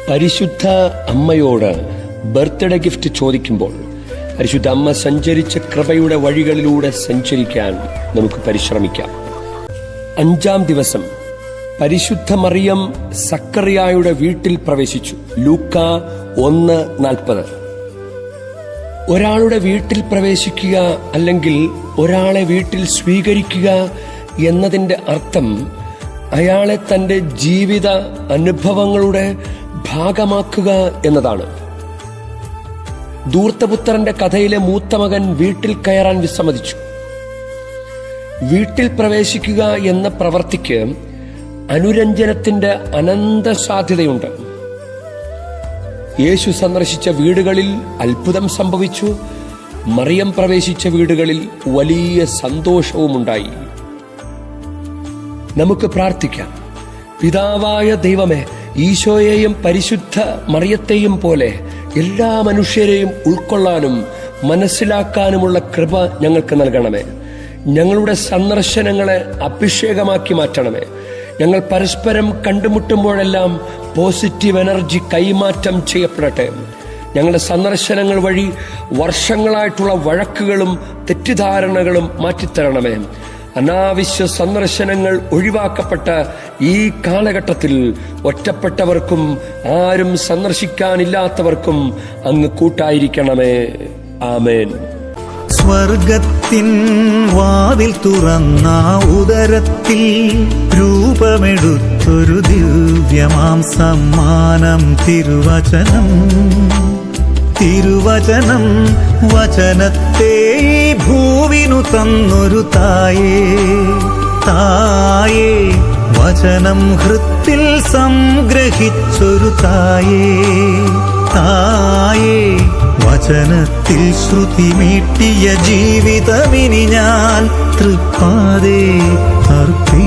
പരിശുദ്ധ അമ്മയോട് birthday gift ചോദിക്കുമ്പോൾ പരിശുദ്ധ അമ്മ സഞ്ചരിച്ച കൃപയുടെ വഴികളിലൂടെ സഞ്ചരിക്കാൻ നമുക്ക് പരിശ്രമിക്കാം. 5-ാം ദിവസം പരിശുദ്ധ മറിയം സക്കറിയായുടെ വീട്ടിൽ പ്രവേശിച്ചു. ലൂക്കാ 1:40. ഒരാളുടെ വീട്ടിൽ പ്രവേശിക്കുക അല്ലെങ്കിൽ ഒരാളെ വീട്ടിൽ സ്വീകരിക്കുക എന്നതിന്റെ അർത്ഥം അയാളെ തന്റെ ജീവിത അനുഭവങ്ങളുടെ ഭാഗമാക്കുക എന്നതാണ്. ധൂർത്തപുത്രന്റെ കഥയിലെ മൂത്ത മകൻ വീട്ടിൽ കയറാൻ വിസമ്മതിച്ചു. വീട്ടിൽ പ്രവേശിക്കുക എന്ന പ്രവൃത്തിക്ക് അനുരഞ്ജനത്തിന്റെ അനന്ത സാധ്യതയുണ്ട്. യേശു സന്ദർശിച്ച വീടുകളിൽ അത്ഭുതം സംഭവിച്ചു. മറിയം പ്രവേശിച്ച വീടുകളിൽ വലിയ സന്തോഷവുമുണ്ടായി. നമുക്ക് പ്രാർത്ഥിക്കാം. പിതാവായ ദൈവമേ, ഈശോയെയും പരിശുദ്ധ മറിയത്തെയും പോലെ എല്ലാ മനുഷ്യരെയും ഉൾക്കൊള്ളാനും മനസ്സിലാക്കാനുമുള്ള കൃപ ഞങ്ങൾക്ക് നൽകണമേ. ഞങ്ങളുടെ സന്ദർശനങ്ങളെ അഭിഷേകമാക്കി മാറ്റണമേ. ഞങ്ങൾ പരസ്പരം കണ്ടുമുട്ടുമ്പോഴെല്ലാം പോസിറ്റീവ് എനർജി കൈമാറ്റം ചെയ്യപ്പെടട്ടെ. ഞങ്ങളുടെ സന്ദർശനങ്ങൾ വഴി വർഷങ്ങളായിട്ടുള്ള വഴക്കുകളും തെറ്റിദ്ധാരണകളും മാറ്റിത്തരണമേ. അനാവശ്യ സന്ദർശനങ്ങൾ ഒഴിവാക്കപ്പെട്ട ഈ കാലഘട്ടത്തിൽ ഒറ്റപ്പെട്ടവർക്കും ആരും സന്ദർശിക്കാനില്ലാത്തവർക്കും അങ്ങ് കൂട്ടായിരിക്കണമേ. ആമേൻ. സ്വർഗത്തിൻ വാതിൽ തുറന്ന ഉദരത്തിൽ രൂപമെടുത്തൊരു ദിവ്യമാം സമ്മാനം തിരുവചനം. തിരുവചനം വചനത്തെ ഭൂവിനു തന്നൊരു തായേ. തായേ വചനം ഹൃത്തിൽ സംഗ്രഹിച്ചൊരു തായേ. തായേ വചനത്തിൽ ശ്രുതി മീട്ടിയ ജീവിതമിനി ഞാൻ തൃപ്പാതേ അർപ്പി